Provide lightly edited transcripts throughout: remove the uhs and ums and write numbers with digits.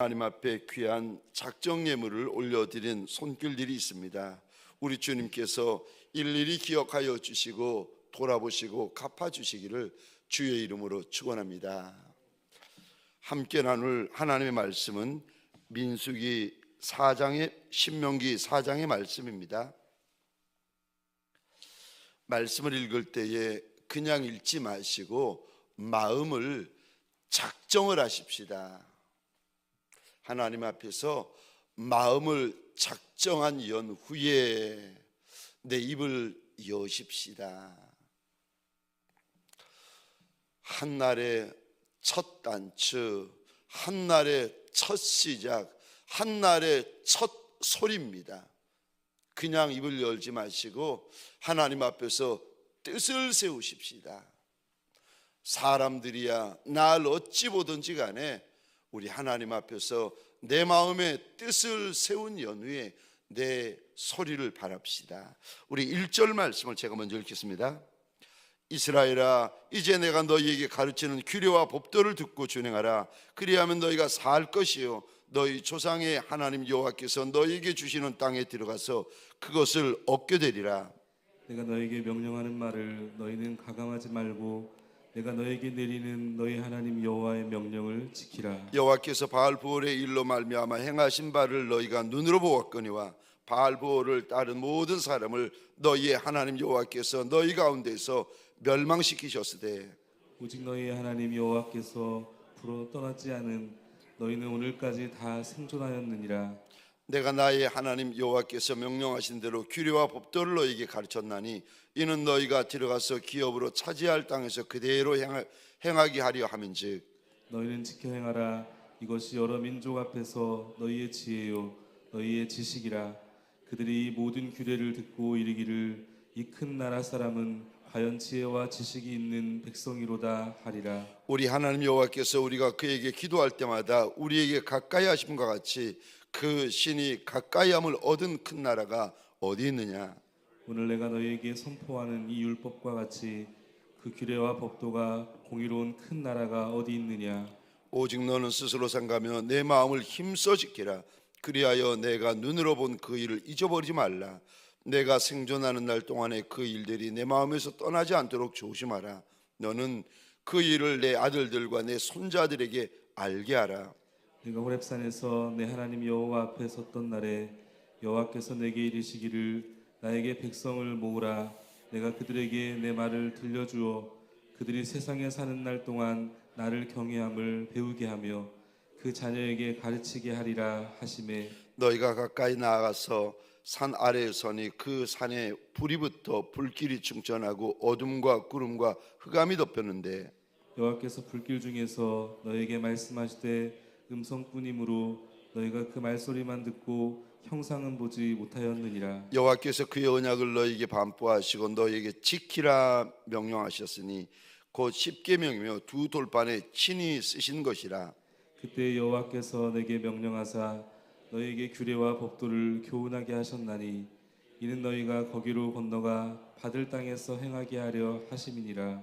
하나님 앞에 귀한 작정 예물을 올려드린 손길들이 있습니다. 우리 주님께서 일일이 기억하여 주시고 돌아보시고 갚아주시기를 주의 이름으로 축원합니다. 함께 나눌 하나님의 말씀은 민수기 4장의 신명기 4장의 말씀입니다. 말씀을 읽을 때에 그냥 읽지 마시고 마음을 작정을 하십시다. 하나님 앞에서 마음을 작정한 연후에 내 입을 여십시다. 한날의 첫 단추, 한날의 첫 시작, 한날의 첫 소리입니다. 그냥 입을 열지 마시고 하나님 앞에서 뜻을 세우십시다. 사람들이야 날 어찌 보든지 간에 우리 하나님 앞에서 내 마음의 뜻을 세운 연후에 내 소리를 바랍시다. 우리 1절 말씀을 제가 먼저 읽겠습니다. 이스라엘아, 이제 내가 너희에게 가르치는 규례와 법도를 듣고 준행하라. 그리하면 너희가 살 것이요 너희 조상의 하나님 여호와께서 너희에게 주시는 땅에 들어가서 그것을 얻게 되리라. 내가 너에게 명령하는 말을 너희는 가감하지 말고 내가 너에게 내리는 너희 하나님 여호와의 명령을 지키라. 여호와께서 바알브올의 일로 말미암아 행하신 바를 너희가 눈으로 보았거니와 바알브올을 따른 모든 사람을 너희의 하나님 여호와께서 너희 가운데서 멸망시키셨으되 오직 너희 하나님 여호와께서 불어 떠나지 않은 너희는 오늘까지 다 생존하였느니라. 내가 나의 하나님 여호와께서 명령하신 대로 규례와 법도를 너희에게 가르쳤나니 이는 너희가 들어가서 기업으로 차지할 땅에서 그대로 행하게 하려 함인즉 너희는 지켜 행하라. 이것이 여러 민족 앞에서 너희의 지혜요 너희의 지식이라. 그들이 이 모든 규례를 듣고 이르기를 이 큰 나라 사람은 과연 지혜와 지식이 있는 백성이로다 하리라. 우리 하나님 여호와께서 우리가 그에게 기도할 때마다 우리에게 가까이 하심과 같이 그 신이 가까이함을 얻은 큰 나라가 어디 있느냐. 오늘 내가 너희에게 선포하는 이 율법과 같이 그 규례와 법도가 공의로운 큰 나라가 어디 있느냐. 오직 너는 스스로 삼가며 내 마음을 힘써 지키라. 그리하여 내가 눈으로 본 그 일을 잊어버리지 말라. 내가 생존하는 날 동안에 그 일들이 내 마음에서 떠나지 않도록 조심하라. 너는 그 일을 내 아들들과 내 손자들에게 알게 하라. 내가 호렙산에서 내 하나님 여호와 앞에 섰던 날에 여호와께서 내게 이르시기를 나에게 백성을 모으라. 내가 그들에게 내 말을 들려주어 그들이 세상에 사는 날 동안 나를 경외함을 배우게 하며 그 자녀에게 가르치게 하리라 하시매 너희가 가까이 나아가서 산 아래에 서니 그 산에 불이 붙어 불길이 충천하고 어둠과 구름과 흑암이 덮였는데 여호와께서 불길 중에서 너에게 말씀하시되 음성뿐이므로 너희가 그 말소리만 듣고 형상은 보지 못하였느니라. 여호와께서 그의 언약을 너희에게 반포하시고 너희에게 지키라 명령하셨으니 곧 십계명이며 두 돌판에 친히 쓰신 것이라. 그때 여호와께서 내게 명령하사 너희에게 규례와 법도를 교훈하게 하셨나니 이는 너희가 거기로 건너가 받을 땅에서 행하게 하려 하심이니라.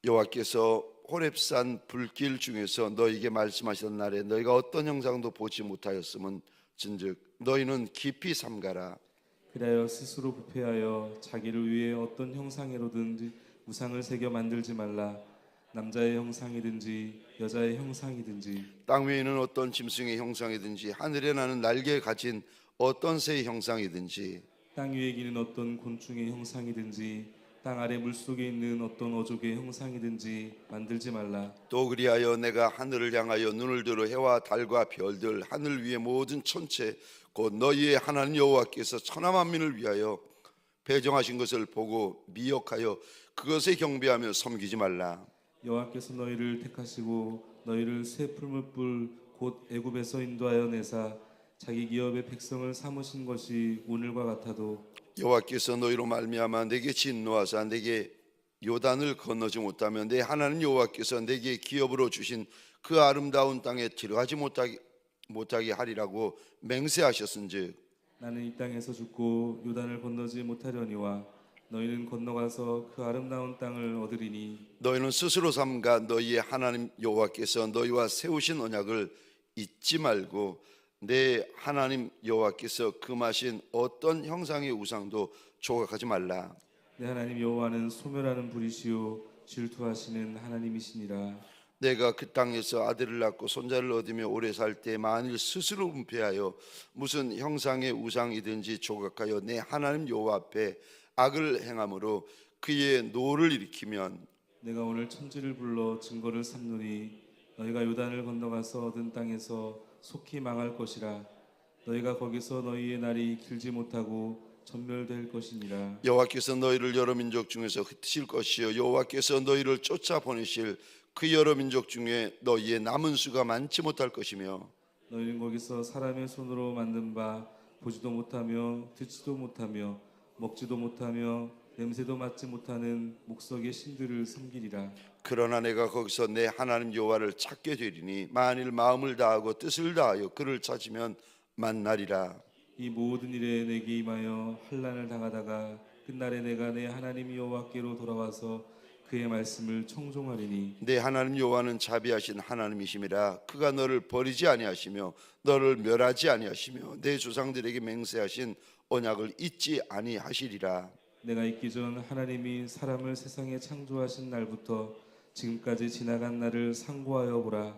여호와께서 호렙산 불길 중에서 너희에게 말씀하시던 날에 너희가 어떤 형상도 보지 못하였음은 진즉 너희는 깊이 삼가라. 그리하여 스스로 부패하여 자기를 위해 어떤 형상으로든지 우상을 새겨 만들지 말라. 남자의 형상이든지 여자의 형상이든지 땅 위에 있는 어떤 짐승의 형상이든지 하늘에 나는 날개 가진 어떤 새의 형상이든지 땅 위에 기는 어떤 곤충의 형상이든지 땅 아래 물속에 있는 어떤 어족의 형상이든지 만들지 말라. 또 그리하여 내가 하늘을 향하여 눈을 들어 해와 달과 별들 하늘 위의 모든 천체 곧 너희의 하나님 여호와께서 천하 만민을 위하여 배정하신 것을 보고 미혹하여 그것에 경배하며 섬기지 말라. 여호와께서 너희를 택하시고 너희를 새 풀무불 곧 애굽에서 인도하여 내사 자기 기업의 백성을 삼으신 것이 오늘과 같아도 여호와께서 너희로 말미암아 내게 진노하사 내게 요단을 건너지 못하면 내 하나님 여호와께서 내게 기업으로 주신 그 아름다운 땅에 들어가지 못하게 하리라고 맹세하셨은즉 나는 이 땅에서 죽고 요단을 건너지 못하려니와 너희는 건너가서 그 아름다운 땅을 얻으리니 너희는 스스로 삼가 너희의 하나님 여호와께서 너희와 세우신 언약을 잊지 말고 내 하나님 여호와께서 금하신 어떤 형상의 우상도 조각하지 말라. 내 하나님 여호와는 소멸하는 불이시요 질투하시는 하나님이시니라. 내가 그 땅에서 아들을 낳고 손자를 얻으며 오래 살 때 만일 스스로 은폐하여 무슨 형상의 우상이든지 조각하여 내 하나님 여호와 앞에 악을 행함으로 그의 노를 일으키면 내가 오늘 천지를 불러 증거를 삼노니 너희가 요단을 건너가서 얻은 땅에서 속히 망할 것이라. 너희가 거기서 너희의 날이 길지 못하고 전멸될 것이니라. 여호와께서 너희를 여러 민족 중에서 흩으실 것이요 여호와께서 너희를 쫓아 보내실 그 여러 민족 중에 너희의 남은 수가 많지 못할 것이며 너희는 거기서 사람의 손으로 만든 바 보지도 못하며 듣지도 못하며 먹지도 못하며 냄새도 맡지 못하는 목석의 신들을 섬기리라. 그러나 내가 거기서 내 하나님 여호와를 찾게 되리니 만일 마음을 다하고 뜻을 다하여 그를 찾으면 만나리라. 이 모든 일에 내게 임하여 환난을 당하다가 끝날에 내가 내 하나님 여호와께로 돌아와서 그의 말씀을 청종하리니 내 하나님 여호와는 자비하신 하나님이심이라. 그가 너를 버리지 아니하시며 너를 멸하지 아니하시며 내 조상들에게 맹세하신 언약을 잊지 아니하시리라. 내가 있기 전 하나님이 사람을 세상에 창조하신 날부터 지금까지 지나간 날을 상고하여 보라.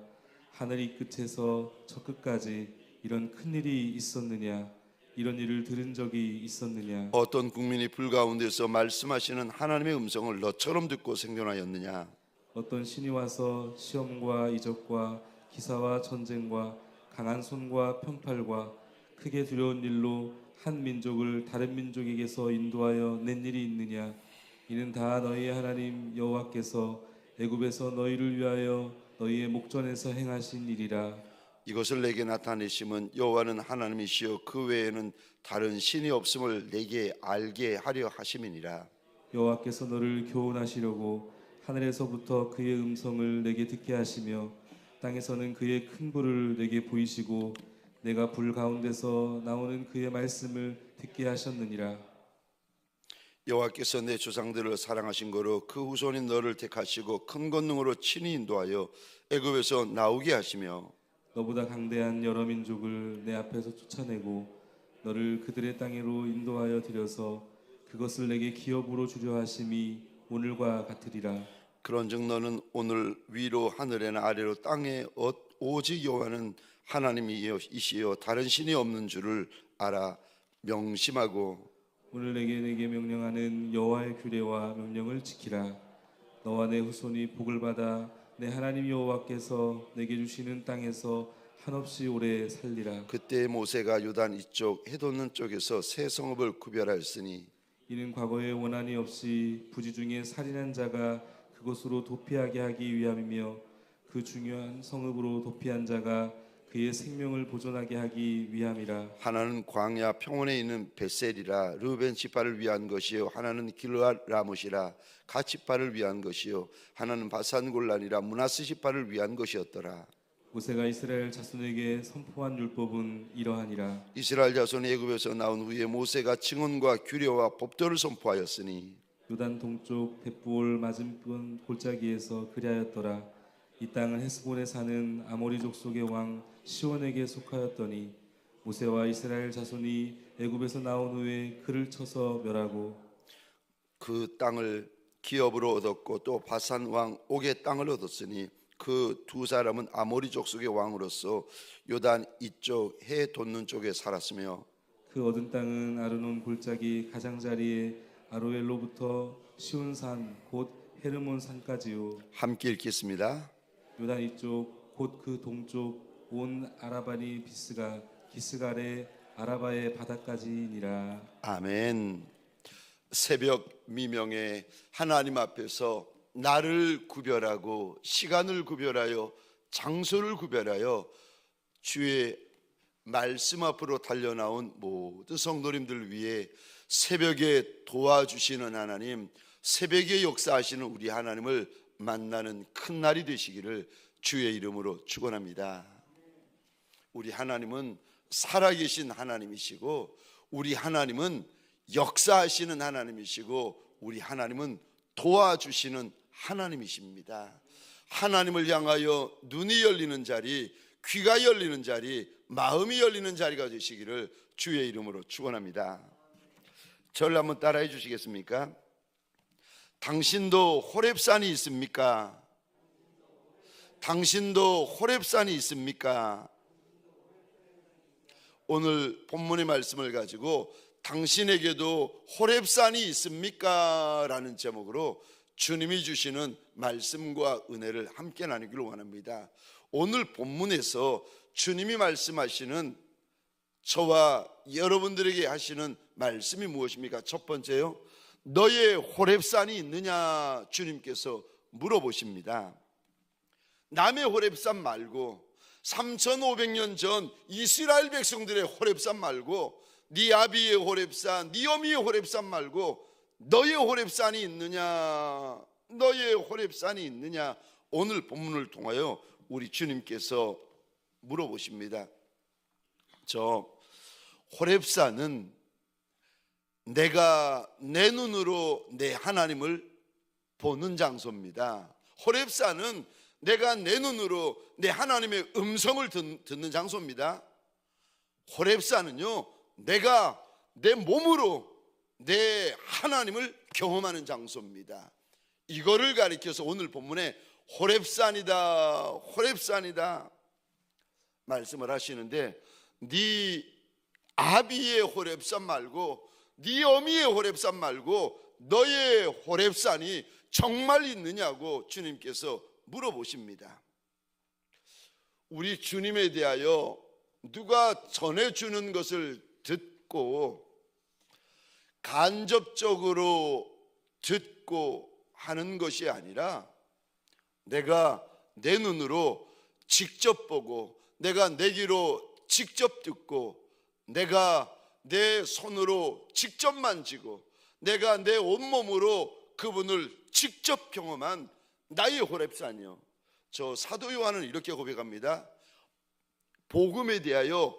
하늘 이 끝에서 저 끝까지 이런 큰 일이 있었느냐? 이런 일을 들은 적이 있었느냐? 어떤 국민이 불 가운데서 말씀하시는 하나님의 음성을 너처럼 듣고 생존하였느냐? 어떤 신이 와서 시험과 이적과 기사와 전쟁과 강한 손과 편팔과 크게 두려운 일로 한 민족을 다른 민족에게서 인도하여 낸 일이 있느냐? 이는 다 너희의 하나님 여호와께서 애굽에서 너희를 위하여 너희의 목전에서 행하신 일이라. 이것을 내게 나타내심은 여호와는 하나님이시요 그 외에는 다른 신이 없음을 내게 알게 하려 하심이니라. 여호와께서 너를 교훈하시려고 하늘에서부터 그의 음성을 내게 듣게 하시며 땅에서는 그의 큰 불을 내게 보이시고 내가 불 가운데서 나오는 그의 말씀을 듣게 하셨느니라. 여호와께서 내 조상들을 사랑하신 거로 그 후손인 너를 택하시고 큰 권능으로 친히 인도하여 애굽에서 나오게 하시며 너보다 강대한 여러 민족을 내 앞에서 쫓아내고 너를 그들의 땅으로 인도하여 들여서 그것을 내게 기업으로 주려 하심이 오늘과 같으리라. 그런즉 너는 오늘 위로 하늘에나 아래로 땅에 오직 여호와는 하나님이시여 다른 신이 없는 줄을 알아 명심하고 오늘 내게 명령하는 여호와의 규례와 명령을 지키라. 너와 내 후손이 복을 받아 내 하나님 여호와께서 내게 주시는 땅에서 한없이 오래 살리라. 그때 모세가 요단 이쪽 해돋는 쪽에서 세 성읍을 구별하였으니 이는 과거에 원한이 없이 부지 중에 살인한 자가 그곳으로 도피하게 하기 위함이며 그 중요한 성읍으로 도피한 자가 그의 생명을 보존하게 하기 위함이라. 하나는 광야 평원에 있는 벳셀이라 르벤 지파를 위한 것이요 하나는 길르앗 라못이라 갓 지파를 위한 것이요 하나는 바산 골란이라 므낫세 지파를 위한 것이었더라. 모세가 이스라엘 자손에게 선포한 율법은 이러하니라. 이스라엘 자손이 애굽에서 나온 후에 모세가 증언과 규례와 법도를 선포하였으니 요단 동쪽 벳부올 맞은편 골짜기에서 그리하였더라. 이 땅은 헤스본에 사는 아모리 족속의 왕 시온에게 속하였더니 모세와 이스라엘 자손이 애굽에서 나온 후에 그를 쳐서 멸하고 그 땅을 기업으로 얻었고 또 바산 왕 옥의 땅을 얻었으니 그 두 사람은 아모리 족속의 왕으로서 요단 이쪽 해 돋는 쪽에 살았으며 그 얻은 땅은 아르논 골짜기 가장자리에 아로엘로부터 시온산 곧 헤르몬 산까지요. 함께 읽겠습니다. 요단 이쪽 곧 그 동쪽 온 아라바니 비스가 기스갈의 아라바의 바다까지니라. 아멘. 새벽 미명에 하나님 앞에서 날을 구별하고 시간을 구별하여 장소를 구별하여 주의 말씀 앞으로 달려나온 모든 성도님들 위해 새벽에 도와주시는 하나님, 새벽에 역사하시는 우리 하나님을 만나는 큰 날이 되시기를 주의 이름으로 축원합니다. 우리 하나님은 살아계신 하나님이시고 우리 하나님은 역사하시는 하나님이시고 우리 하나님은 도와주시는 하나님이십니다. 하나님을 향하여 눈이 열리는 자리, 귀가 열리는 자리, 마음이 열리는 자리가 되시기를 주의 이름으로 축원합니다. 저를 한번 따라해 주시겠습니까? 당신도 호렙산이 있습니까? 당신도 호렙산이 있습니까? 오늘 본문의 말씀을 가지고 당신에게도 호렙산이 있습니까? 라는 제목으로 주님이 주시는 말씀과 은혜를 함께 나누기를 원합니다. 오늘 본문에서 주님이 말씀하시는 저와 여러분들에게 하시는 말씀이 무엇입니까? 첫 번째요, 너의 호렙산이 있느냐 주님께서 물어보십니다. 남의 호렙산 말고 3500년 전 이스라엘 백성들의 호렙산 말고 네 아비의 호렙산, 네 어미의 호렙산 말고 너의 호렙산이 있느냐, 너의 호렙산이 있느냐, 오늘 본문을 통하여 우리 주님께서 물어보십니다. 저 호렙산은 내가 내 눈으로 내 하나님을 보는 장소입니다. 호렙산은 내가 내 눈으로 내 하나님의 음성을 듣는 장소입니다. 호렙산은요, 내가 내 몸으로 내 하나님을 경험하는 장소입니다. 이거를 가리켜서 오늘 본문에 호렙산이다, 호렙산이다 말씀을 하시는데, 네 아비의 호렙산 말고 네 어미의 호렙산 말고 너의 호렙산이 정말 있느냐고 주님께서 물어보십니다. 우리 주님에 대하여 누가 전해주는 것을 듣고 간접적으로 듣고 하는 것이 아니라 내가 내 눈으로 직접 보고, 내가 내 귀로 직접 듣고, 내가 내 손으로 직접 만지고, 내가 내 온몸으로 그분을 직접 경험한 나의 호렙산이요. 저 사도 요한은 이렇게 고백합니다. 복음에 대하여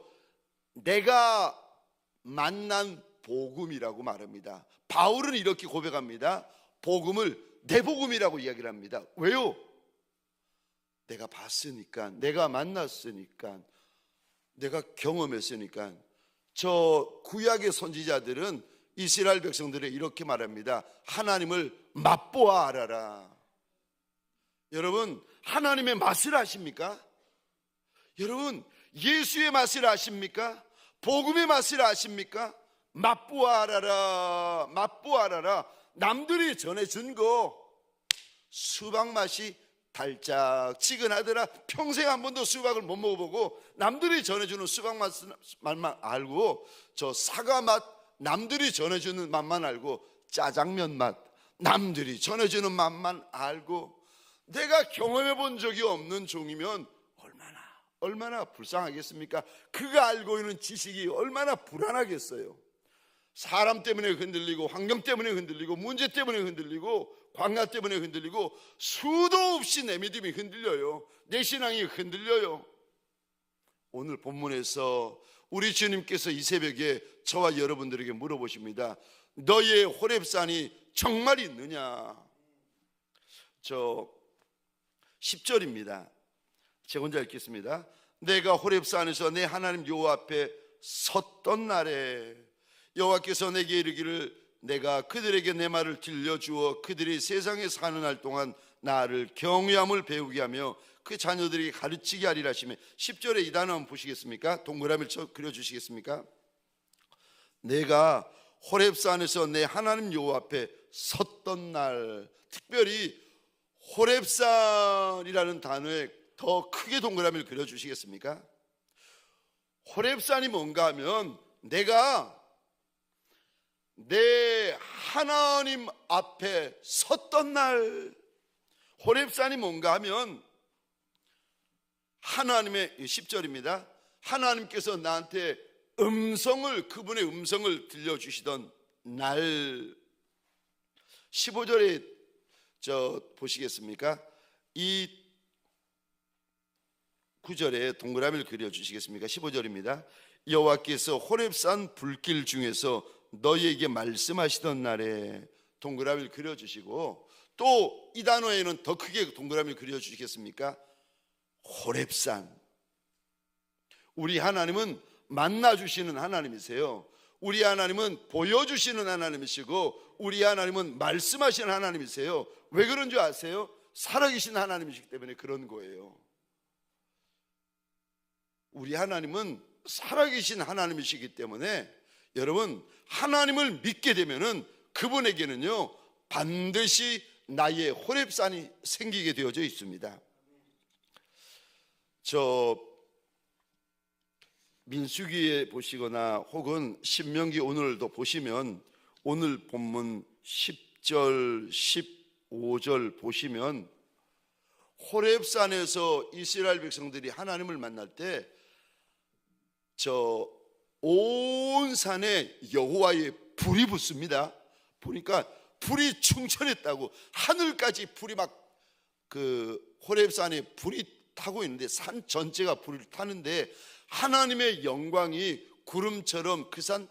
내가 만난 복음이라고 말합니다. 바울은 이렇게 고백합니다. 복음을 내 복음이라고 이야기를 합니다. 왜요? 내가 봤으니까, 내가 만났으니까, 내가 경험했으니까. 저 구약의 선지자들은 이스라엘 백성들에 이렇게 말합니다. 하나님을 맛보아 알아라. 여러분, 하나님의 맛을 아십니까? 여러분, 예수의 맛을 아십니까? 복음의 맛을 아십니까? 맛보아 알아라, 맛보아 알아라. 남들이 전해준 거 수박 맛이 달짝지근하더라. 평생 한 번도 수박을 못 먹어보고 남들이 전해주는 수박 맛만 알고, 저 사과 맛 남들이 전해주는 맛만 알고, 짜장면 맛 남들이 전해주는 맛만 알고, 내가 경험해 본 적이 없는 종이면 얼마나 불쌍하겠습니까? 그가 알고 있는 지식이 얼마나 불안하겠어요. 사람 때문에 흔들리고, 환경 때문에 흔들리고, 문제 때문에 흔들리고, 광야 때문에 흔들리고, 수도 없이 내 믿음이 흔들려요. 내 신앙이 흔들려요. 오늘 본문에서 우리 주님께서 이 새벽에 저와 여러분들에게 물어보십니다. 너의 호렙산이 정말 있느냐? 저 10절입니다. 제가 혼자 읽겠습니다. 내가 호렙산에서 내 하나님 여호와 앞에 섰던 날에 여호와께서 내게 이르기를 내가 그들에게 내 말을 들려주어 그들이 세상에 사는 날 동안 나를 경외함을 배우게 하며 그 자녀들에게 가르치게 하리라 하시며, 10절에 이 단어 한번 보시겠습니까? 동그라미를 그려주시겠습니까? 내가 호렙산에서 내 하나님 여호와 앞에 섰던 날, 특별히 호렙산이라는 단어에 더 크게 동그라미를 그려주시겠습니까? 호렙산이 뭔가 하면 내가 내 하나님 앞에 섰던 날. 호렙산이 뭔가 하면 하나님의 10절입니다. 하나님께서 나한테 그분의 음성을 들려주시던 날. 15절에 보시겠습니까? 이 9절에 동그라미를 그려주시겠습니까? 15절입니다. 여호와께서 호렙산 불길 중에서 너희에게 말씀하시던 날에 동그라미를 그려주시고, 또 이 단어에는 더 크게 동그라미를 그려주시겠습니까? 호렙산. 우리 하나님은 만나주시는 하나님이세요. 우리 하나님은 보여주시는 하나님이시고, 우리 하나님은 말씀하시는 하나님이세요. 왜 그런 줄 아세요? 살아계신 하나님이시기 때문에 그런 거예요. 우리 하나님은 살아계신 하나님이시기 때문에 여러분, 하나님을 믿게 되면은 그분에게는요 반드시 나의 호렙산이 생기게 되어져 있습니다. 저 민수기에 보시거나 혹은 신명기 오늘도 보시면, 오늘 본문 10절 15절 보시면 호렙산에서 이스라엘 백성들이 하나님을 만날 때 저 온 산에 여호와의 불이 붙습니다. 보니까 불이 충천했다고, 하늘까지 불이 막 그 호렙산에 불이 타고 있는데, 산 전체가 불을 타는데 하나님의 영광이 구름처럼 그 산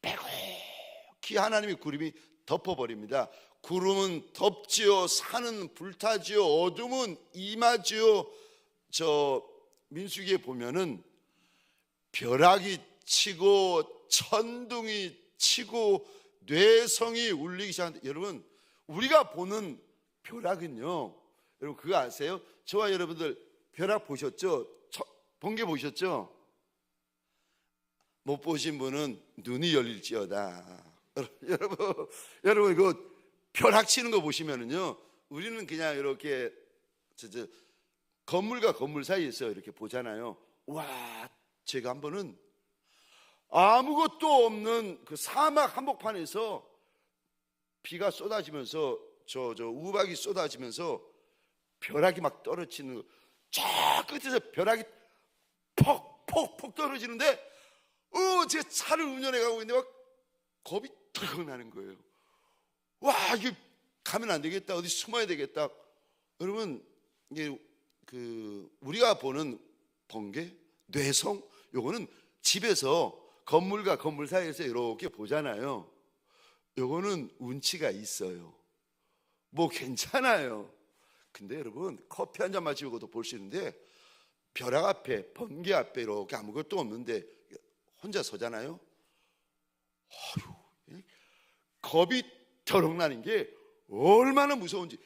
빼곡히 하나님의 구름이 덮어버립니다. 구름은 덮지요, 산은 불타지요, 어둠은 임하지요. 저 민수기에 보면은 벼락이 치고 천둥이 치고 뇌성이 울리기 시작하는데, 여러분 우리가 보는 벼락은요, 여러분 그거 아세요? 저와 여러분들 벼락 보셨죠? 번개 보셨죠? 못 보신 분은 눈이 열릴지어다. 여러분 그 벼락 치는 거 보시면은요, 우리는 그냥 이렇게 건물과 건물 사이에서 이렇게 보잖아요. 와, 제가 한 번은 아무것도 없는 그 사막 한복판에서 비가 쏟아지면서 저 우박이 쏟아지면서 벼락이 막 떨어지는 거, 저 끝에서 벼락이 퍽 떨어지는데, 제 차를 운전해 가고 있는데 막 겁이 덜컥 나는 거예요. 와, 이게 가면 안 되겠다, 어디 숨어야 되겠다. 여러분, 이게 그 우리가 보는 번개, 뇌성, 요거는 집에서 건물과 건물 사이에서 이렇게 보잖아요. 요거는 운치가 있어요. 뭐 괜찮아요. 근데 여러분, 커피 한 잔 마시고도 볼 수 있는데, 벼락 앞에, 번개 앞에 이렇게 아무것도 없는데 혼자 서잖아요. 겁이 덜컥 나는 게 얼마나 무서운지.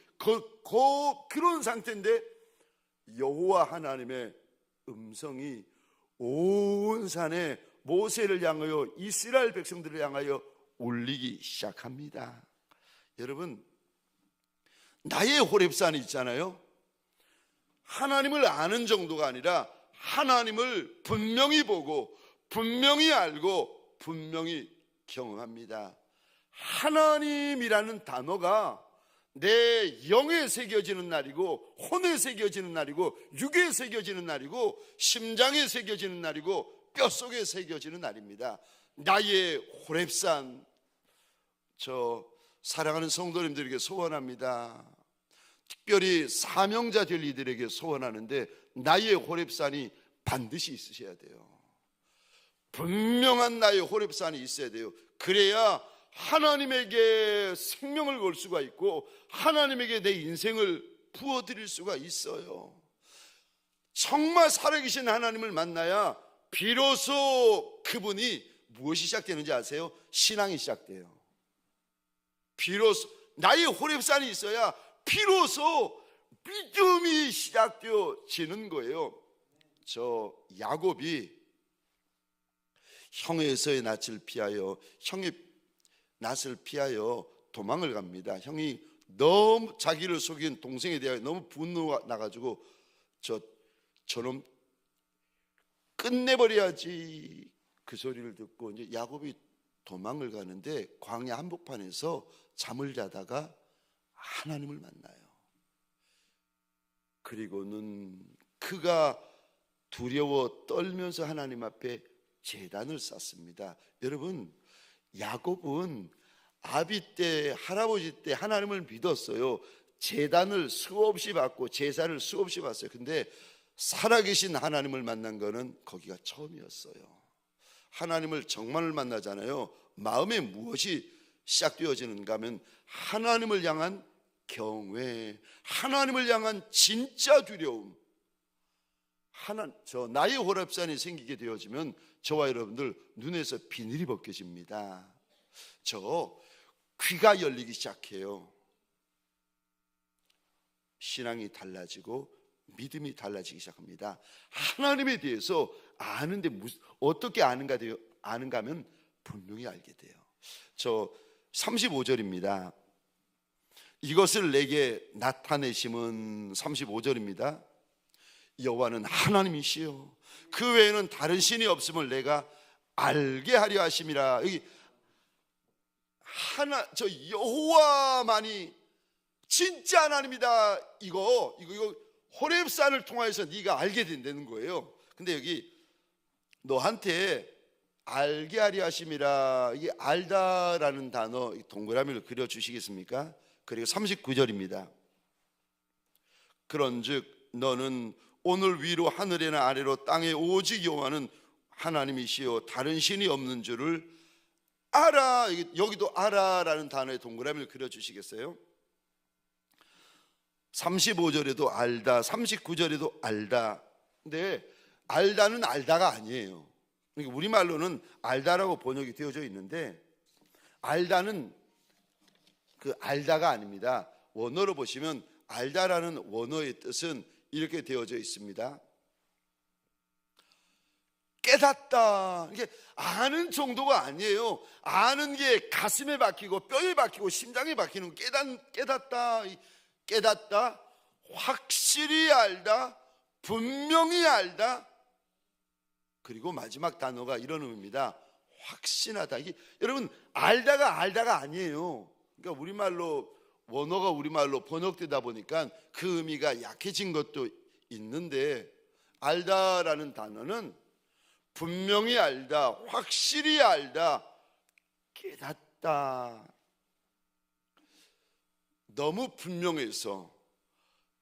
그런 상태인데 여호와 하나님의 음성이 온 산에 모세를 향하여, 이스라엘 백성들을 향하여 울리기 시작합니다. 여러분, 나의 호렙산이 있잖아요. 하나님을 아는 정도가 아니라 하나님을 분명히 보고 분명히 알고 분명히 경험합니다. 하나님이라는 단어가 내 영에 새겨지는 날이고, 혼에 새겨지는 날이고, 육에 새겨지는 날이고, 심장에 새겨지는 날이고, 뼛속에 새겨지는 날입니다. 나의 호렙산. 저 사랑하는 성도님들에게 소원합니다. 특별히 사명자 될 이들에게 소원하는데, 나의 호렙산이 반드시 있으셔야 돼요. 분명한 나의 호렙산이 있어야 돼요. 그래야 하나님에게 생명을 걸 수가 있고, 하나님에게 내 인생을 부어드릴 수가 있어요. 정말 살아계신 하나님을 만나야 비로소 그분이 무엇이 시작되는지 아세요? 신앙이 시작돼요. 비로소 나의 호렙산이 있어야 비로소 믿음이 시작되어지는 거예요. 저 야곱이 형에서의 낯을 피하여, 형의 낯을 피하여 도망을 갑니다. 형이 너무 자기를 속인 동생에 대하여 너무 분노가 나가지고 저놈 끝내버려야지, 그 소리를 듣고 이제 야곱이 도망을 가는데, 광야 한복판에서 잠을 자다가 하나님을 만나요. 그리고는 그가 두려워 떨면서 하나님 앞에 제단을 쌓습니다. 여러분, 야곱은 아비 때, 할아버지 때 하나님을 믿었어요. 제단을 수없이 받고 제사를 수없이 받았어요. 근데 살아계신 하나님을 만난 거는 거기가 처음이었어요. 하나님을 정말 만나잖아요. 마음에 무엇이 시작되어지는가 하면 하나님을 향한 경외, 하나님을 향한 진짜 두려움. 나의 호렙산이 생기게 되어지면 저와 여러분들 눈에서 비늘이 벗겨집니다. 저 귀가 열리기 시작해요. 신앙이 달라지고 믿음이 달라지기 시작합니다. 하나님에 대해서 아는데 어떻게 아는가 하면 분명히 알게 돼요. 저 35절입니다. 이것을 내게 나타내심은 35절입니다. 여호와는 하나님이시요 그 외에는 다른 신이 없음을 내가 알게 하려 하심이라. 여기 저 여호와만이 진짜 하나님이다. 이거 호렙산을 통해서 네가 알게 된다는 거예요. 근데 여기 너한테 알게 하려 하심이라, 이게 알다라는 단어 동그라미를 그려 주시겠습니까? 그리고 39절입니다. 그런즉 너는 오늘 위로 하늘이나 아래로 땅에 오직 여호와는 하나님이시요 다른 신이 없는 줄을 알아. 여기도 알아라는 단어에 동그라미를 그려 주시겠어요? 35절에도 알다, 39절에도 알다. 근데 알다는 알다가 아니에요. 그러니까 우리말로는 알다라고 번역이 되어져 있는데, 알다는 그 알다가 아닙니다. 원어로 보시면 알다라는 원어의 뜻은 이렇게 되어져 있습니다. 깨닫다. 이게 아는 정도가 아니에요. 아는 게 가슴에 박히고 뼈에 박히고 심장에 박히는 깨닫다, 확실히 알다, 분명히 알다. 그리고 마지막 단어가 이런 의미입니다. 확신하다. 이게 여러분 알다가 아니에요. 그러니까 원어가 우리말로 번역되다 보니까 그 의미가 약해진 것도 있는데, 알다라는 단어는 분명히 알다, 확실히 알다, 깨닫다. 너무 분명해서,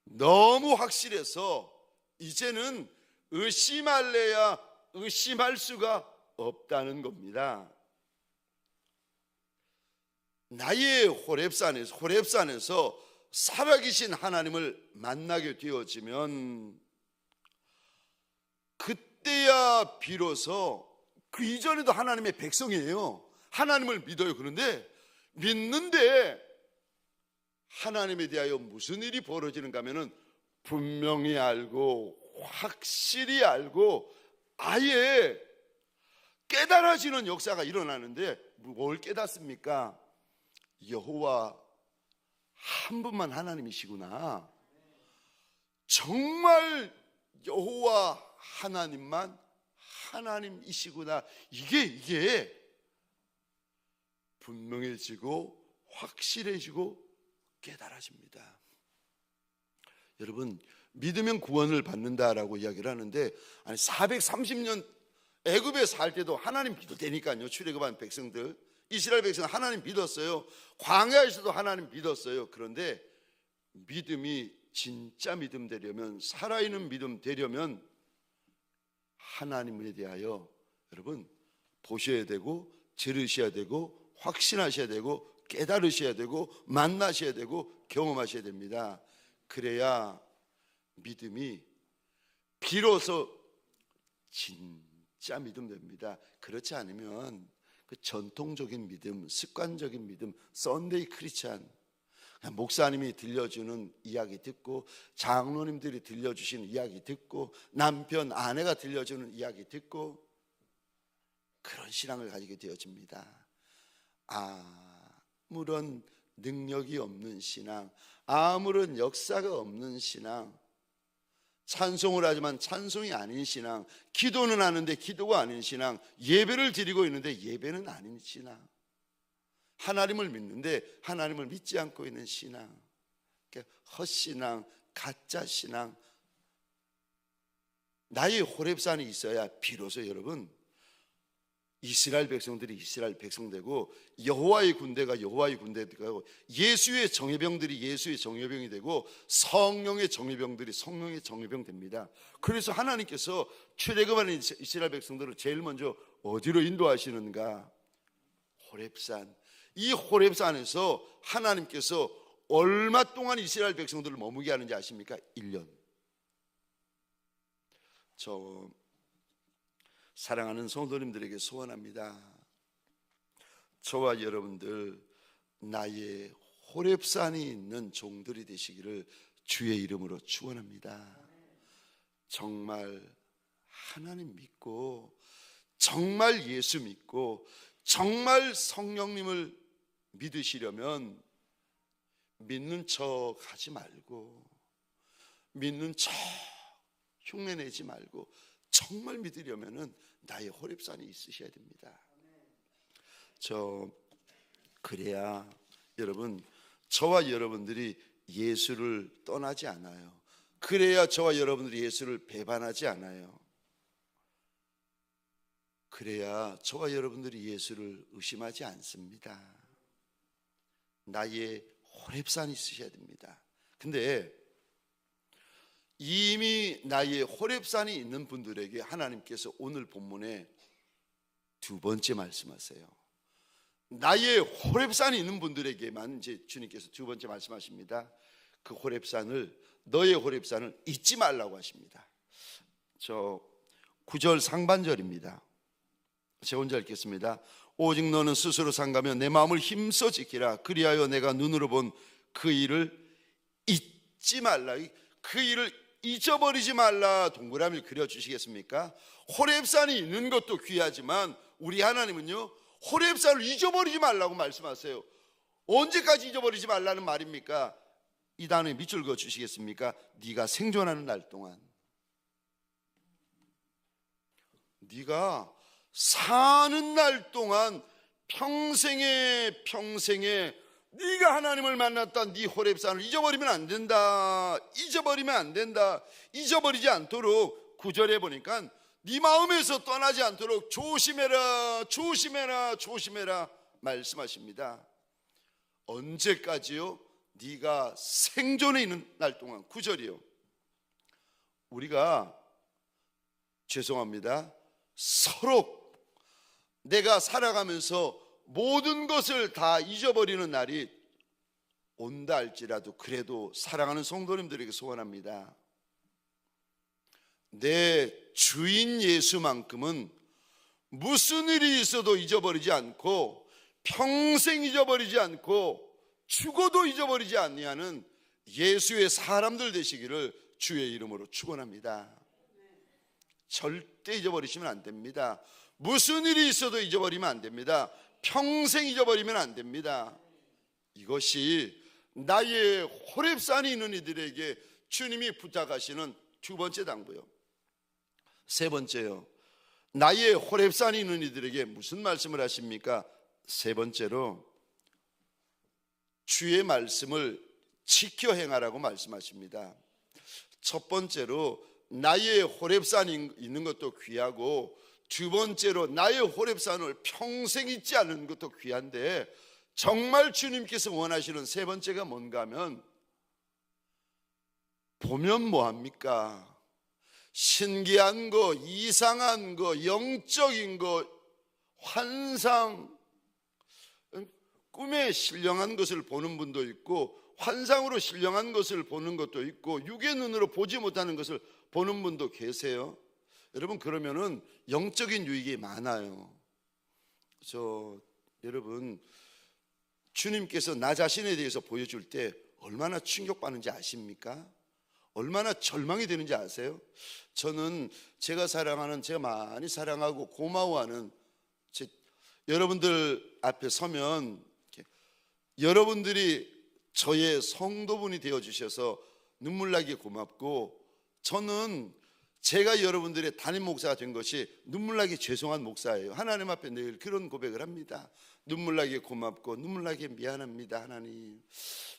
너무 확실해서 이제는 의심할래야 의심할 수가 없다는 겁니다. 나의 호렙산에서 살아계신 하나님을 만나게 되어지면 그때야 비로소, 그 이전에도 하나님의 백성이에요. 하나님을 믿어요. 그런데 믿는데 하나님에 대하여 무슨 일이 벌어지는가 하면은 분명히 알고 확실히 알고 아예 깨달아지는 역사가 일어나는데, 뭘 깨닫습니까? 여호와 한 분만 하나님이시구나. 정말 여호와 하나님만 하나님이시구나. 이게 분명해지고 확실해지고 깨달아집니다. 여러분, 믿으면 구원을 받는다라고 이야기를 하는데, 아니 430년 애굽에 살 때도 하나님 믿어대니까요. 출애굽한 백성들, 이스라엘 백성은 하나님 믿었어요. 광야에서도 하나님 믿었어요. 그런데 믿음이 진짜 믿음 되려면, 살아있는 믿음 되려면 하나님에 대하여 여러분 보셔야 되고, 들으셔야 되고, 확신하셔야 되고, 깨달으셔야 되고, 만나셔야 되고, 경험하셔야 됩니다. 그래야 믿음이 비로소 진짜 믿음 됩니다. 그렇지 않으면 그 전통적인 믿음, 습관적인 믿음, 썬데이 크리스찬, 목사님이 들려주는 이야기 듣고, 장로님들이 들려주시는 이야기 듣고, 남편, 아내가 들려주는 이야기 듣고, 그런 신앙을 가지게 되어집니다. 아무런 능력이 없는 신앙, 아무런 역사가 없는 신앙, 찬송을 하지만 찬송이 아닌 신앙, 기도는 하는데 기도가 아닌 신앙, 예배를 드리고 있는데 예배는 아닌 신앙, 하나님을 믿는데 하나님을 믿지 않고 있는 신앙, 헛신앙, 가짜 신앙. 나의 호렙산이 있어야 비로소 여러분 이스라엘 백성들이 이스라엘 백성 되고, 여호와의 군대가 여호와의 군대 되고, 예수의 정예병들이 예수의 정예병이 되고, 성령의 정예병들이 성령의 정예병 됩니다. 그래서 하나님께서 출애굽하는 이스라엘 백성들을 제일 먼저 어디로 인도하시는가? 호렙산. 이 호렙산에서 하나님께서 얼마 동안 이스라엘 백성들을 머무게 하는지 아십니까? 1년. 저 사랑하는 성도님들에게 소원합니다. 저와 여러분들 나의 호렙산이 있는 종들이 되시기를 주의 이름으로 축원합니다. 정말 하나님 믿고, 정말 예수 믿고, 정말 성령님을 믿으시려면 믿는 척 하지 말고, 믿는 척 흉내내지 말고, 정말 믿으려면은 나의 호렙산이 있으셔야 됩니다. 그래야 여러분, 저와 여러분들이 예수를 떠나지 않아요. 그래야 저와 여러분들이 예수를 배반하지 않아요. 그래야 저와 여러분들이 예수를 의심하지 않습니다. 나의 호렙산이 있으셔야 됩니다. 근데 이미 나의 호렙산이 있는 분들에게 하나님께서 오늘 본문에 두 번째 말씀하세요. 나의 호렙산이 있는 분들에게만 이제 주님께서 두 번째 말씀하십니다. 그 호렙산을, 너의 호렙산을 잊지 말라고 하십니다. 9절 상반절입니다. 제가 혼자 읽겠습니다. 오직 너는 스스로 상가며 내 마음을 힘써 지키라. 그리하여 내가 눈으로 본 그 일을 잊지 말라. 그 일을 잊어버리지 말라. 동그라미를 그려주시겠습니까? 호렙산이 있는 것도 귀하지만 우리 하나님은요, 호렙산을 잊어버리지 말라고 말씀하세요. 언제까지 잊어버리지 말라는 말입니까? 이 단어에 밑줄 그어 주시겠습니까? 네가 생존하는 날 동안, 네가 사는 날 동안, 평생에 네가 하나님을 만났다 네 호렙산을 잊어버리면 안 된다. 잊어버리면 안 된다. 잊어버리지 않도록 9절에 보니까 네 마음에서 떠나지 않도록 조심해라, 조심해라, 조심해라 말씀하십니다. 언제까지요? 네가 생존해 있는 날 동안. 9절이요. 우리가 죄송합니다, 서로 내가 살아가면서 모든 것을 다 잊어버리는 날이 온다 할지라도 그래도 사랑하는 성도님들에게 소원합니다. 내 주인 예수만큼은 무슨 일이 있어도 잊어버리지 않고, 평생 잊어버리지 않고, 죽어도 잊어버리지 아니하는 예수의 사람들 되시기를 주의 이름으로 축원합니다. 절대 잊어버리시면 안 됩니다. 무슨 일이 있어도 잊어버리면 안 됩니다. 평생 잊어버리면 안 됩니다. 이것이 나의 호렙산이 있는 이들에게 주님이 부탁하시는 두 번째 당부요. 세 번째요, 나의 호렙산이 있는 이들에게 무슨 말씀을 하십니까? 세 번째로 주의 말씀을 지켜 행하라고 말씀하십니다. 첫 번째로 나의 호렙산이 있는 것도 귀하고, 두 번째로 나의 호렙산을 평생 잊지 않는 것도 귀한데, 정말 주님께서 원하시는 세 번째가 뭔가 하면, 보면 뭐합니까? 신기한 거, 이상한 거, 영적인 거, 환상, 꿈에 신령한 것을 보는 분도 있고, 환상으로 신령한 것을 보는 것도 있고, 육의 눈으로 보지 못하는 것을 보는 분도 계세요. 여러분, 그러면은 영적인 유익이 많아요. 여러분, 주님께서 나 자신에 대해서 보여줄 때 얼마나 충격받는지 아십니까? 얼마나 절망이 되는지 아세요? 저는 제가 많이 사랑하고 고마워하는 여러분들 앞에 서면 여러분들이 저의 성도분이 되어주셔서 눈물나게 고맙고, 저는 제가 여러분들의 담임 목사가 된 것이 눈물나게 죄송한 목사예요. 하나님 앞에 늘 그런 고백을 합니다. 눈물나게 고맙고 눈물나게 미안합니다, 하나님.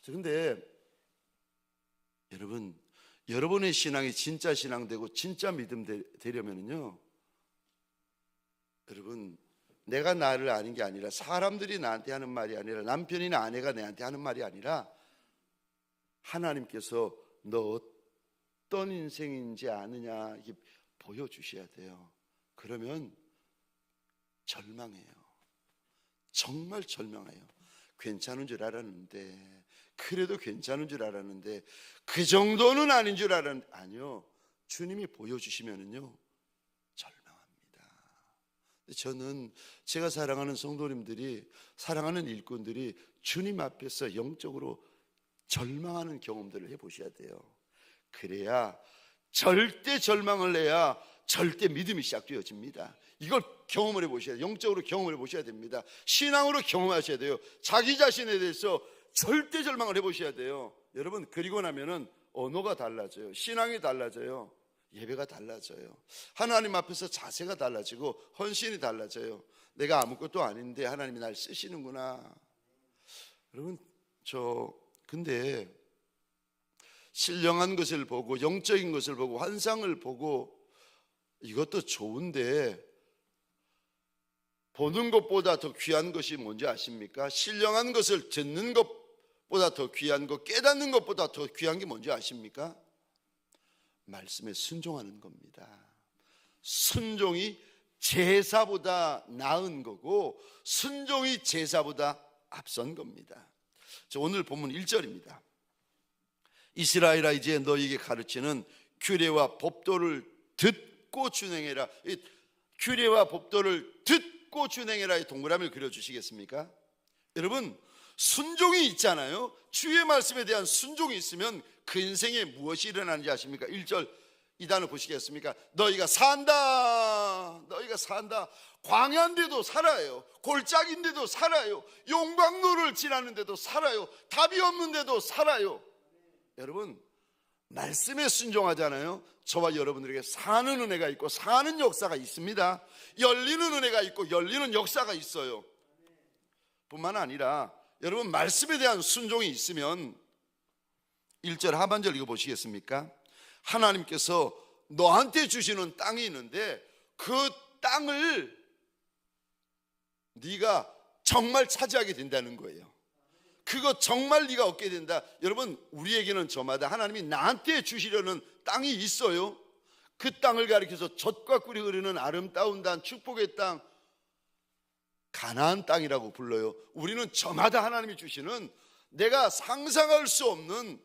그런데 여러분, 여러분의 신앙이 진짜 신앙 되고 진짜 믿음 되려면요, 여러분, 내가 나를 아는 게 아니라, 사람들이 나한테 하는 말이 아니라, 남편이나 아내가 내한테 하는 말이 아니라, 하나님께서 너 어떤 인생인지 아느냐, 이게 보여주셔야 돼요. 그러면 절망해요. 정말 절망해요. 괜찮은 줄 알았는데, 그래도 괜찮은 줄 알았는데, 그 정도는 아닌 줄 알았는데, 아니요, 주님이 보여주시면은요 절망합니다. 저는 제가 사랑하는 성도님들이, 사랑하는 일꾼들이 주님 앞에서 영적으로 절망하는 경험들을 해보셔야 돼요. 그래야, 절대 절망을 해야 절대 믿음이 시작되어집니다. 이걸 경험을 해보셔야 돼요. 영적으로 경험을 해보셔야 됩니다. 신앙으로 경험하셔야 돼요. 자기 자신에 대해서 절대 절망을 해보셔야 돼요. 여러분, 그리고 나면은 언어가 달라져요. 신앙이 달라져요. 예배가 달라져요. 하나님 앞에서 자세가 달라지고 헌신이 달라져요. 내가 아무것도 아닌데 하나님이 날 쓰시는구나. 여러분, 근데 신령한 것을 보고, 영적인 것을 보고, 환상을 보고, 이것도 좋은데 보는 것보다 더 귀한 것이 뭔지 아십니까? 신령한 것을 듣는 것보다 더 귀한 것, 깨닫는 것보다 더 귀한 게 뭔지 아십니까? 말씀에 순종하는 겁니다. 순종이 제사보다 나은 거고, 순종이 제사보다 앞선 겁니다. 오늘 본문 1절입니다. 이스라엘아, 이제 너희에게 가르치는 규례와 법도를 듣고 준행해라. 이 규례와 법도를 듣고 준행해라, 이 동그라미를 그려주시겠습니까? 여러분, 순종이 있잖아요. 주의 말씀에 대한 순종이 있으면 그 인생에 무엇이 일어나는지 아십니까? 1절 이 단어 보시겠습니까? 너희가 산다. 너희가 산다. 광야인데도 살아요. 골짜기인데도 살아요. 용광로를 지나는데도 살아요. 답이 없는데도 살아요. 여러분, 말씀에 순종하잖아요. 저와 여러분들에게 사는 은혜가 있고 사는 역사가 있습니다. 열리는 은혜가 있고 열리는 역사가 있어요. 뿐만 아니라 여러분, 말씀에 대한 순종이 있으면 1절 하반절 읽어보시겠습니까? 하나님께서 너한테 주시는 땅이 있는데 그 땅을 네가 정말 차지하게 된다는 거예요. 그거 정말 네가 얻게 된다. 여러분, 우리에게는 저마다 하나님이 나한테 주시려는 땅이 있어요. 그 땅을 가리켜서 젖과 꿀이 흐르는 아름다운 땅, 축복의 땅, 가나안 땅이라고 불러요. 우리는 저마다 하나님이 주시는 내가 상상할 수 없는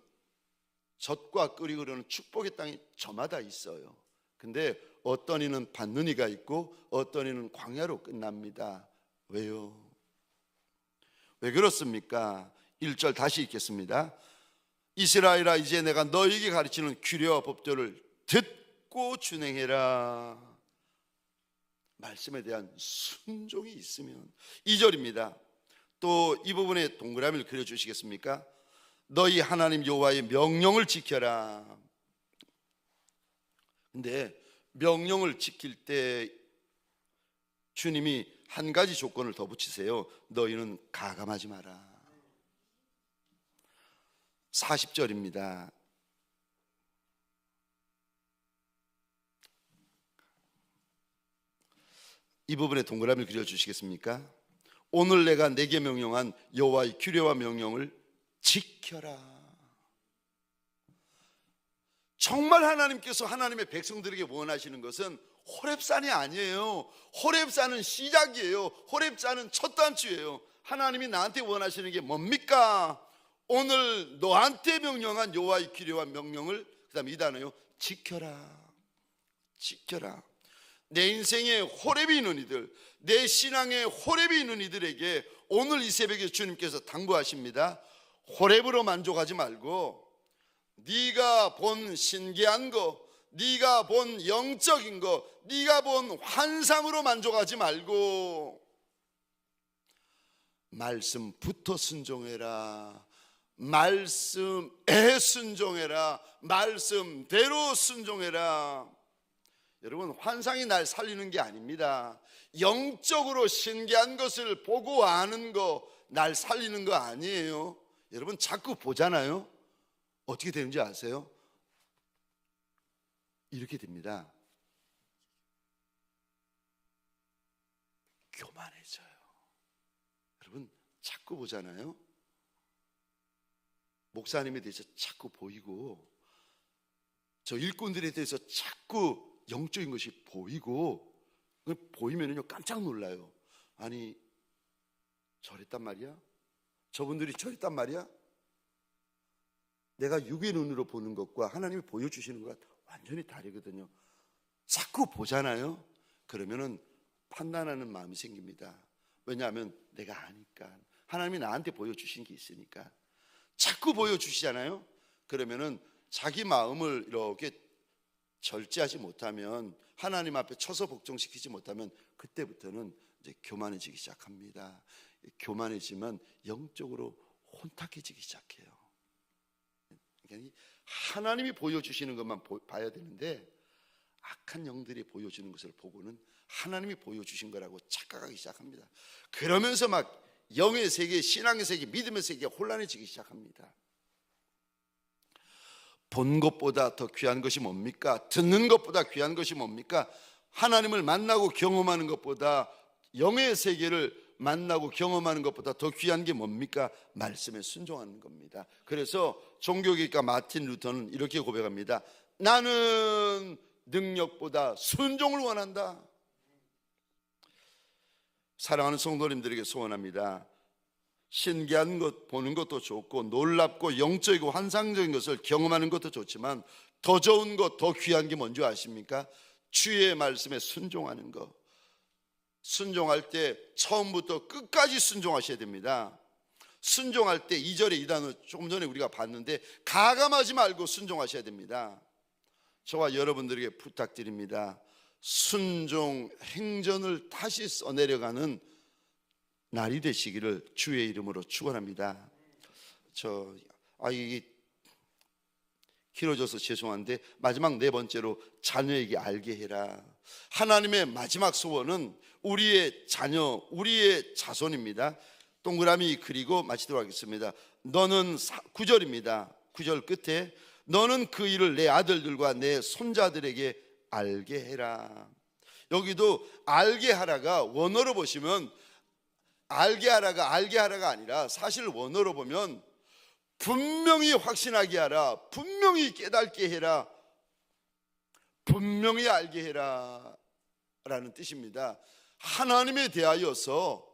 젖과 꿀이 흐르는 축복의 땅이 저마다 있어요. 근데 어떤 이는 받는 이가 있고 어떤 이는 광야로 끝납니다. 왜요? 왜 그렇습니까? 1절 다시 읽겠습니다. 이스라엘아, 이제 내가 너희에게 가르치는 규례와 법도를 듣고 준행해라. 말씀에 대한 순종이 있으면. 2절입니다. 또 이 부분에 동그라미를 그려주시겠습니까? 너희 하나님 여호와의 명령을 지켜라. 근데 명령을 지킬 때 주님이 한 가지 조건을 더 붙이세요. 너희는 가감하지 마라. 40절입니다. 이 부분에 동그라미를 그려주시겠습니까? 오늘 내가 내게 명령한 여호와의 규례와 명령을 지켜라. 정말 하나님께서 하나님의 백성들에게 원하시는 것은 호렙산이 아니에요. 호렙산은 시작이에요. 호렙산은 첫 단추예요. 하나님이 나한테 원하시는 게 뭡니까? 오늘 너한테 명령한 여호와의 규례와 명령을, 그 다음에 이 단어요, 지켜라. 지켜라. 내 인생에 호렙이 있는 이들, 내 신앙에 호렙이 있는 이들에게 오늘 이 새벽에 주님께서 당부하십니다. 호렙으로 만족하지 말고 네가 본 신기한 거, 네가 본 영적인 거, 네가 본 환상으로 만족하지 말고 말씀부터 순종해라. 말씀에 순종해라. 말씀대로 순종해라. 여러분, 환상이 날 살리는 게 아닙니다. 영적으로 신기한 것을 보고 아는 거 날 살리는 거 아니에요. 여러분, 자꾸 보잖아요. 어떻게 되는지 아세요? 이렇게 됩니다. 교만해져요. 여러분, 자꾸 보잖아요. 목사님에 대해서 자꾸 보이고, 저 일꾼들에 대해서 자꾸 영적인 것이 보이고, 보이면요 깜짝 놀라요. 아니, 저랬단 말이야? 저분들이 저랬단 말이야. 내가 육의 눈으로 보는 것과 하나님이 보여주시는 것과 완전히 다르거든요. 자꾸 보잖아요. 그러면은 판단하는 마음이 생깁니다. 왜냐하면 내가 아니까. 하나님이 나한테 보여주신 게 있으니까. 자꾸 보여주시잖아요. 그러면은 자기 마음을 이렇게 절제하지 못하면, 하나님 앞에 처서 복종시키지 못하면 그때부터는 이제 교만해지기 시작합니다. 교만해지면 영적으로 혼탁해지기 시작해요. 하나님이 보여주시는 것만 봐야 되는데 악한 영들이 보여주는 것을 보고는 하나님이 보여주신 거라고 착각하기 시작합니다. 그러면서 막 영의 세계, 신앙의 세계, 믿음의 세계가 혼란해지기 시작합니다. 본 것보다 더 귀한 것이 뭡니까? 듣는 것보다 귀한 것이 뭡니까? 하나님을 만나고 경험하는 것보다, 영의 세계를 만나고 경험하는 것보다 더 귀한 게 뭡니까? 말씀에 순종하는 겁니다. 그래서 종교개혁가 마틴 루터는 이렇게 고백합니다. 나는 능력보다 순종을 원한다. 사랑하는 성도님들에게 소원합니다. 신기한 것 보는 것도 좋고 놀랍고 영적이고 환상적인 것을 경험하는 것도 좋지만 더 좋은 것, 더 귀한 게 뭔지 아십니까? 주의 말씀에 순종하는 것. 순종할 때 처음부터 끝까지 순종하셔야 됩니다. 순종할 때 2절에 이 단어 조금 전에 우리가 봤는데 가감하지 말고 순종하셔야 됩니다. 저와 여러분들에게 부탁드립니다. 순종 행전을 다시 써내려가는 날이 되시기를 주의 이름으로 축원합니다. 이게 길어져서 죄송한데 마지막 네 번째로 자녀에게 알게 해라. 하나님의 마지막 소원은 우리의 자녀, 우리의 자손입니다. 동그라미 그리고 마치도록 하겠습니다. 너는 9절입니다. 9절 끝에 너는 그 일을 내 아들들과 내 손자들에게 알게 해라. 여기도 알게 하라가 원어로 보시면 알게 하라가 아니라 사실 원어로 보면 분명히 확신하게 하라, 분명히 깨닫게 해라, 분명히 알게 해라 라는 뜻입니다. 하나님에 대하여서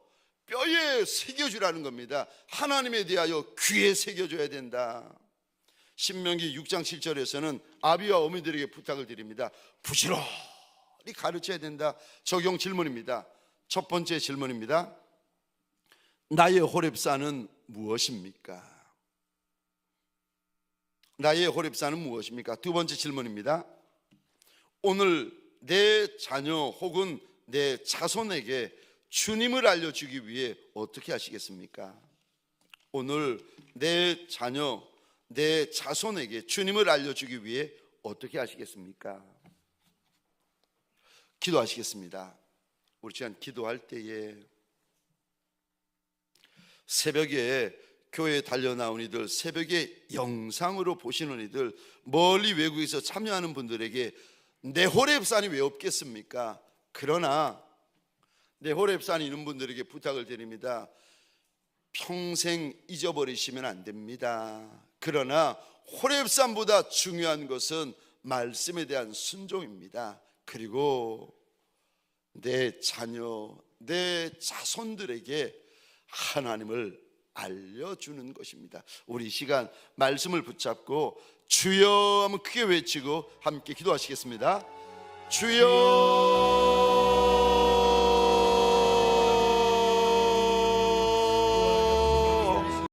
뼈에 새겨주라는 겁니다. 하나님에 대하여 귀에 새겨줘야 된다. 신명기 6장 7절에서는 아비와 어미들에게 부탁을 드립니다. 부지런히 가르쳐야 된다. 적용 질문입니다. 첫 번째 질문입니다. 나의 호렙산은 무엇입니까? 나의 호렙산은 무엇입니까? 두 번째 질문입니다. 오늘 내 자녀 혹은 내 자손에게 주님을 알려주기 위해 어떻게 하시겠습니까? 오늘 내 자녀, 내 자손에게 주님을 알려주기 위해 어떻게 하시겠습니까? 기도하시겠습니다. 우리 시간 기도할 때에 새벽에 교회에 달려나온 이들, 새벽에 영상으로 보시는 이들, 멀리 외국에서 참여하는 분들에게 내 호렙산이 왜 없겠습니까? 그러나 내 호렙산이 있는 분들에게 부탁을 드립니다. 평생 잊어버리시면 안 됩니다. 그러나 호렙산보다 중요한 것은 말씀에 대한 순종입니다. 그리고 내 자녀, 내 자손들에게 하나님을 알려주는 것입니다. 우리 이 시간 말씀을 붙잡고 주여 하면 크게 외치고 함께 기도하시겠습니다. 주여